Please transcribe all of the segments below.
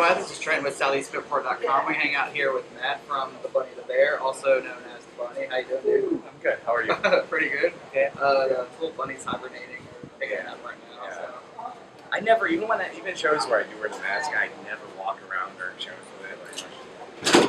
everybody. This is Trent with SoutheastSpitport.com. We hang out here with Matt from the Bunny the Bear, also known as the Bunny. How you doing, dude? I'm good. How are you? Pretty good. Okay. The little bunny's hibernating or taking a nap right now. Yeah. So. I never, even shows where I do wear the mask, I never walk around during shows with it.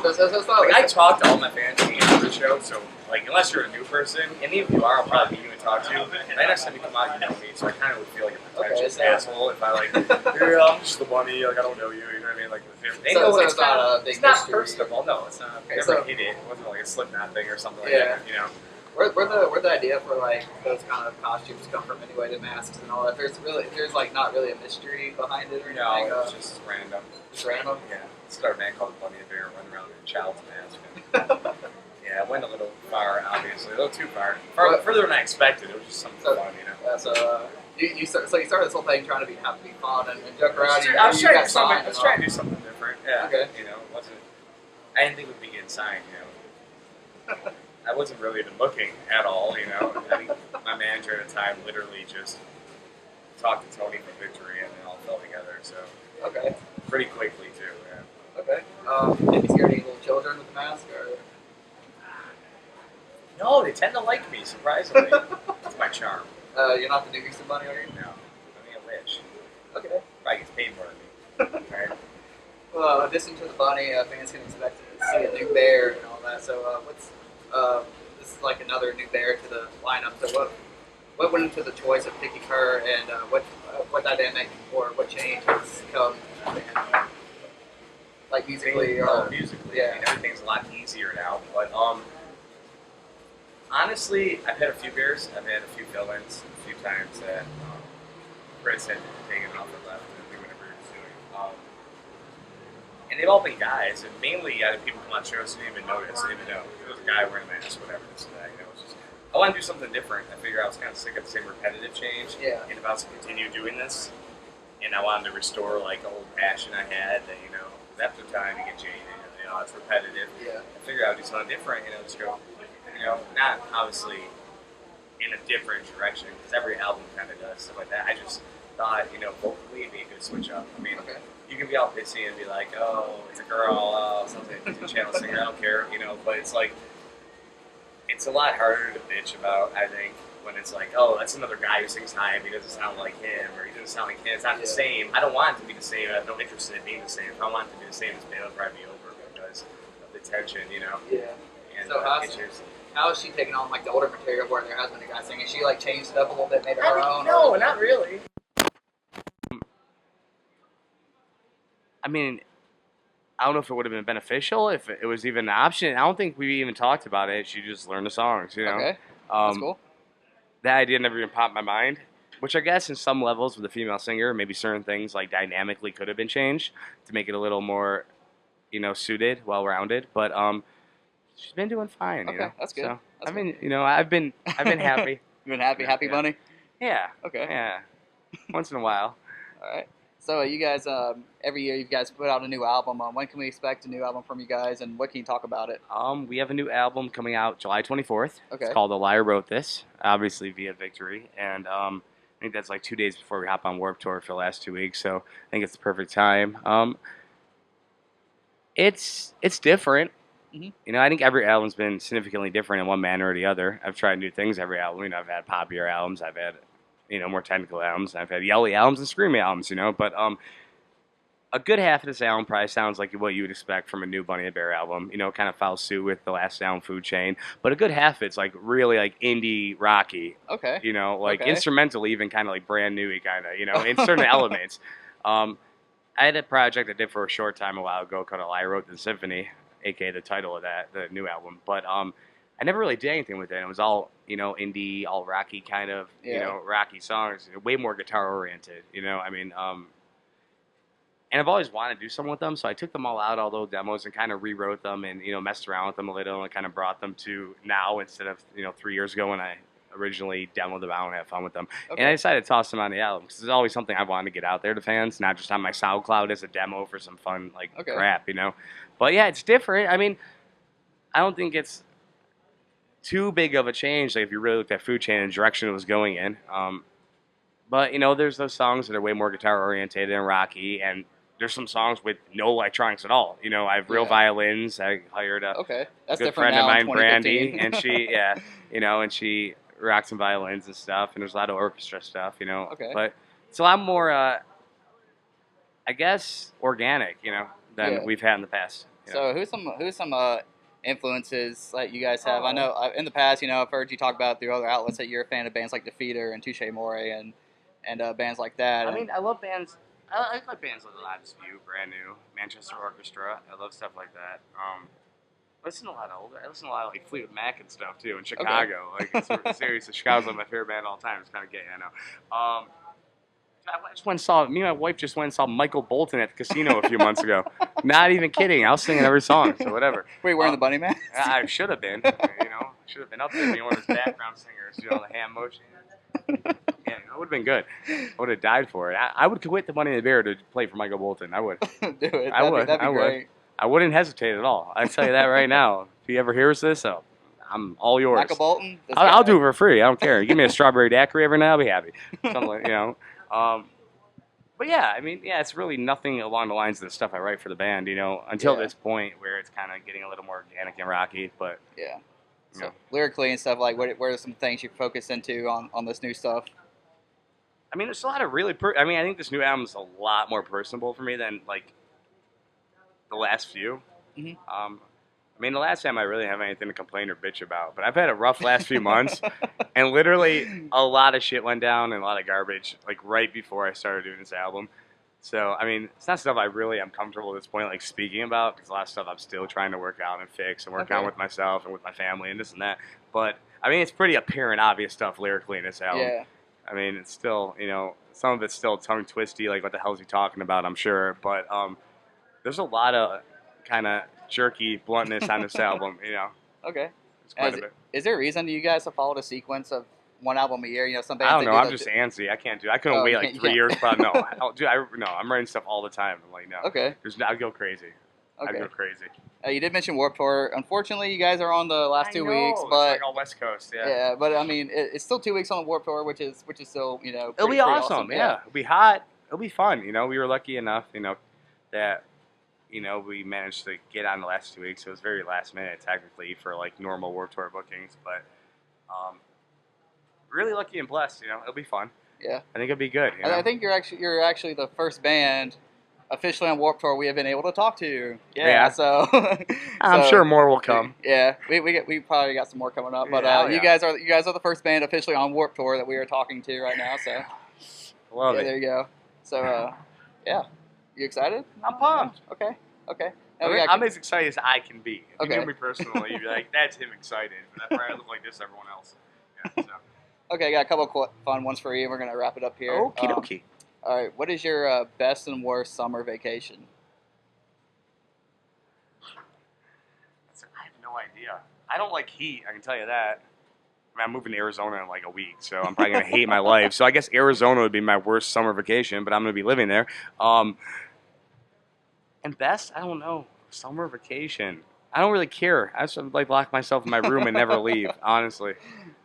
Like I talk to all my fans at the end of the show, so like unless you're a new person, and even if you are, I'll probably be you and talk to you. And next time you come out, you know me, so I kind of would feel like a pretentious asshole if I like, yeah, I'm just the Bunny, like I don't know you, you know what I mean? Like they know it's not a big not mystery. personable. No, it's not. Okay, never hit it. It wasn't like a Slipknot thing or something like that. You know. Where the idea for like those kind of costumes come from anyway, the masks and all that? There's like not really a mystery behind it or anything. No, it's just random. Just random? Yeah. Started a band called Bunny the Bear, running around in a child's mask. Yeah, it went a little far, obviously. A little too far. Further than I expected. It was just something fun, you know. Yeah, so you started this whole thing trying to have to be fun and joke around. I was trying to do something different. Yeah. Okay. You know, I didn't think we'd be getting signed, you know. I wasn't really even looking at all, you know. I think my manager at the time literally just talked to Tony from Victory and it all fell together, so. Okay. Pretty quickly, too, yeah. Okay. Did you scare any little children with the mask, or? No, they tend to like me, surprisingly. That's my charm. You're not the new Easter Bunny, are you? No. I mean, I wish. Okay. Probably gets paid more than me. Right? Well, in addition to the Bunny, fans can expect to see a new bear and all that, so this is like another new bear to the lineup, so what went into the choice of picking her, and what dynamic or what change has come, like musically or musically? Yeah. I mean, everything's a lot easier now. But honestly, I've had a few beers. I've had a few fill-ins a few times that Chris had taken off and left and we whatever we were doing. And they've all been guys, and mainly people come on shows who didn't even notice. They didn't even know it was a guy wearing a mask, whatever. This and that. You know, it's just, I want to do something different. I figured I was kind of sick of the same repetitive change. Yeah. And if I was to continue doing this, and I wanted to restore like the old passion I had, that after time you get jaded, it's repetitive. Yeah. I figured I would do something different, just go, not obviously in a different direction, because every album kind of does stuff like that. I just thought, vocally it'd be a good switch up. I mean, you can be all pissy and be like, oh, it's a girl, something, it's a channel singer, I don't care, but it's like, it's a lot harder to bitch about, I think, when it's like, oh, that's another guy who sings high, but he doesn't sound like him, or he doesn't sound like him. It's not the same. I don't want it to be the same. I have no interest in it being the same. If I want it to be the same, this band will probably be over because of the tension, Yeah. And, so how is she taking on like the older material where there has been a guy singing? She like changed it up a little bit, made it her own? No, not really. I mean, I don't know if it would have been beneficial, if it was even an option. I don't think we even talked about it. She just learned the songs, Okay, that's cool. That idea never even popped in my mind, which I guess in some levels with a female singer, maybe certain things like dynamically could have been changed to make it a little more, suited, well-rounded. But she's been doing fine. Okay, that's good. So, that's I've been happy. You've been happy, Bunny? Yeah. Okay. Yeah. Once in a while. All right. So you guys, every year you guys put out a new album. When can we expect a new album from you guys, and what can you talk about it? We have a new album coming out July 24th. Okay. It's called A Liar Wrote This, obviously via Victory. And I think that's like 2 days before we hop on Warped Tour for the last 2 weeks, so I think it's the perfect time. It's different. Mm-hmm. I think every album's been significantly different in one manner or the other. I've tried new things every album. I've had poppier albums. I've had more technical albums. I've had yelly albums and screamy albums, but a good half of this album probably sounds like what you would expect from a new Bunny the Bear album. Kind of follows suit with the last album, Food Chain. But a good half of it's like really like indie rocky. Okay. Instrumental, even kind of like brand new-y kind of, in certain elements. I had a project I did for a short time a while ago called I Wrote the Symphony, aka the title of that, the new album. But I never really did anything with it. It was all, indie, all rocky kind of, rocky songs, way more guitar oriented, and I've always wanted to do something with them, so I took them all out, all those demos, and kind of rewrote them and, messed around with them a little and kind of brought them to now instead of, 3 years ago when I originally demoed them out and had fun with them. Okay. And I decided to toss them on the album because it's always something I wanted to get out there to fans, not just on my SoundCloud as a demo for some fun, crap, But yeah, it's different. I mean, I don't think it's too big of a change, like if you really looked at Food Chain and the direction it was going in. But, there's those songs that are way more guitar-oriented and rocky, and there's some songs with no electronics at all. You know, I have real Yeah. violins. I hired a Okay, that's good different friend of now in mine, Brandy, 2015. and she, yeah, you know, and she rocks some violins and stuff, and there's a lot of orchestra stuff, you know. Okay. But it's a lot more, I guess, organic, you know, than Yeah. we've had in the past. You know? So who's some influences that you guys have? I Oh. know in the past, you know, I've heard you talk about through other outlets that you're a fan of bands like Defeater and Touche Amore and bands like that. I mean, I love bands. I like bands like The Lives View, Brand New, Manchester Orchestra. I love stuff like that. I listen to a lot of older. I listen to a lot of like Fleetwood Mac and stuff too in Chicago. Like it's seriously, Chicago's like my favorite band of all time. It's kind of gay, I know. I just went and saw. Me and my wife just went and saw Michael Bolton at the casino a few months ago. Not even kidding. I was singing every song, so whatever. Were you wearing the bunny mask? I should have been. You know, should have been up there being one of his background singers. You know, the hand motion. Yeah, it would have been good. I would have died for it. I would quit the Money in the Bear to play for Michael Bolton. I would. Do it. I would. That'd be I would. great. I wouldn't hesitate at all. I tell you that right now. If he ever hears this, I'm all yours. Michael Bolton. I'll do it for free. I don't care. Give me a strawberry daiquiri every now, I'll be happy. Something like, you know. But yeah, I mean, yeah, it's really nothing along the lines of the stuff I write for the band, you know, until Yeah. this point where it's kind of getting a little more organic and rocky. But Yeah. So Yeah. lyrically and stuff, like what are some things you focus into on this new stuff? I mean, there's a lot of really. I mean, I think this new album is a lot more personable for me than like the last few. Mhm. I mean, the last time I really have anything to complain or bitch about, but I've had a rough last few months, and literally a lot of shit went down and a lot of garbage, like right before I started doing this album. So, I mean, it's not stuff I really am comfortable at this point, like speaking about, because a lot of stuff I'm still trying to work out and fix and work Okay. on with myself and with my family and this and that. But I mean, it's pretty apparent, obvious stuff lyrically in this album. Yeah. I mean, it's still, you know, some of it's still tongue twisty, like what the hell is he talking about? I'm sure, but there's a lot of kind of jerky bluntness on this album. You know, Okay. it's quite Is, a bit. is there a reason you guys have followed a sequence of one album a year? You know, some bands I don't they know. do I'm the- just antsy. I can't do. I couldn't Oh, wait you like can't- 3 you years. can't. But no, no. I'm writing stuff all the time. I'm like, no. Okay. I'd go crazy. I'd Okay. go crazy. You did mention Warped Tour. Unfortunately, you guys are on the last 2 weeks, It's but like all West Coast. Yeah. yeah, but I mean, it's still 2 weeks on the Warped Tour, which is still, you know, It'll be pretty awesome. Yeah. It'll be hot. It'll be fun. You know, we were lucky enough, you know, that, you know, we managed to get on the last 2 weeks. It was very last minute, technically, for like normal Warped Tour bookings, but really lucky and blessed. You know, it'll be fun. Yeah. I think it'll be good. You know? I think you're actually the first band officially on Warped Tour we have been able to talk to. Yeah. Yeah. So I'm so, sure more will come. Yeah, we probably got some more coming up, but Yeah, hell you yeah. guys are the first band officially on Warped Tour that we are talking to right now. So Love yeah, it. there you go. So yeah, you excited? I'm pumped. Okay. Now I we mean, got- I'm as excited as I can be. If you Okay. knew me personally, you'd be like, that's him excited. But I probably look like this to everyone else. Yeah, so. Okay, got a couple of fun ones for you. We're gonna wrap it up here. Okie dokie. All right, what is your best and worst summer vacation? I have no idea. I don't like heat, I can tell you that. I mean, I'm moving to Arizona in like a week, so I'm probably going to hate my life. So I guess Arizona would be my worst summer vacation, but I'm going to be living there. And best? I don't know. Summer vacation. I don't really care. I just like lock myself in my room and never leave, honestly.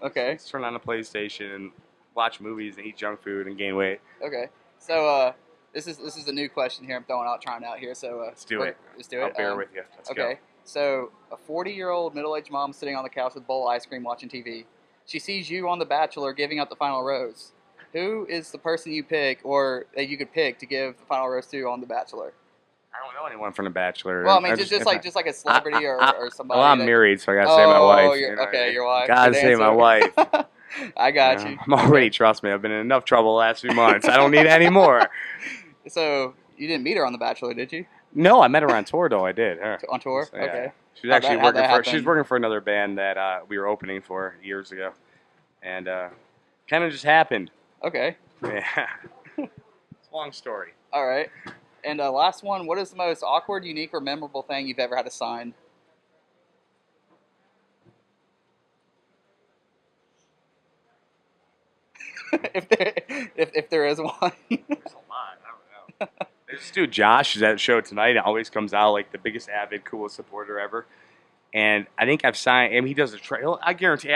Okay. Just turn on the PlayStation and watch movies and eat junk food and gain weight. Okay. So this is a new question here. I'm trying out here. So Let's do it. Let's do it. I'll bear with you. Let's Okay. So a 40-year-old middle-aged mom sitting on the couch with a bowl of ice cream watching TV. She sees you on The Bachelor giving out the final rose. Who is the person you pick, or that you could pick to give the final rose to on The Bachelor? I don't know anyone from The Bachelor. Well, I mean, just like a celebrity or somebody. Well, I'm that- married, so I gotta say my wife. You're, you know what I okay, mean? your wife. Gotta Good say my answer. wife. I got You you. know, I'm already, trust me, I've been in enough trouble the last few months. I don't need any more. So you didn't meet her on The Bachelor, did you? No, I met her on tour though. I did. Her. On tour? So, yeah. Okay. She was actually how'd that working for. She's happen? working for another band that we were opening for years ago, and kind of just happened. Okay. Yeah, it's a long story. All right. And last one, what is the most awkward, unique, or memorable thing you've ever had to sign? if there is one. There's a lot. I don't know. There's this dude Josh who's at the show tonight. Always comes out like the biggest avid, coolest supporter ever. And I think I've signed. And he does I guarantee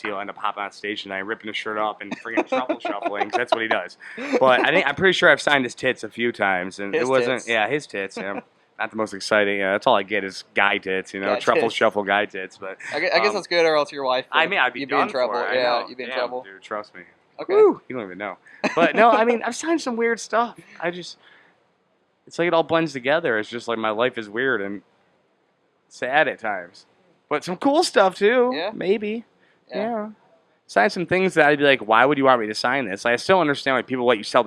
he'll end up hopping on stage tonight, ripping his shirt off and freaking truffle shuffling. 'Cause that's what he does. But I'm pretty sure I've signed his tits a few times, and His it wasn't. tits. Yeah, his tits. Yeah. Not the most exciting. Yeah, that's all I get is guy tits. Guy Truffle tits. shuffle guy tits. But I guess that's good, or else your wife. I mean, I'd be you'd done be in trouble. for it. I Yeah, know. you'd be in Damn, trouble. dude. Trust me. Okay. Woo, you don't even know. But no, I mean, I've signed some weird stuff. It's like it all blends together. It's just like my life is weird and sad at times, but some cool stuff too. Yeah. Maybe. Yeah. Yeah. Sign some things that I'd be like, why would you want me to sign this? Like, I still understand like people let you sign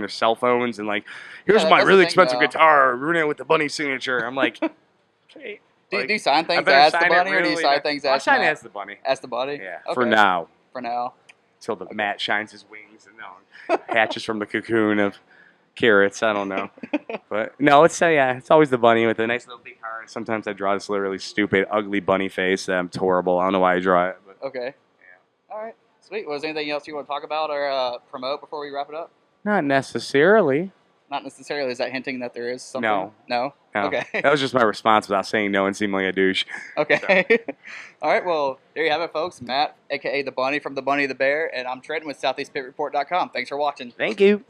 their cell phones and like, here's Yeah, my that's the really thing, expensive though. guitar, ruin it with the bunny signature. I'm like, okay. Do Like, you sign I things better as the sign it bunny, or do you really sign nice. things I as sign Matt? as the bunny. As the bunny? Yeah. Okay. For now. For now. Till the Matt shines his wings and hatches from the cocoon of carrots. I don't know, but no, it's always the bunny with a nice little big heart. Sometimes I draw this really stupid, ugly bunny face. It's horrible. I don't know why I draw it. But Okay. Yeah. All right. Sweet. Was there anything else you want to talk about or promote before we wrap it up? not necessarily. Not necessarily. Is that hinting that there is something? No. No. No. Okay. That was just my response without saying no and seeming like a douche. Okay. All right. Well, there you have it, folks. Matt, aka the Bunny from the Bunny the Bear, and I'm Trenton with SoutheastPitReport.com. Thanks for watching. Thank you.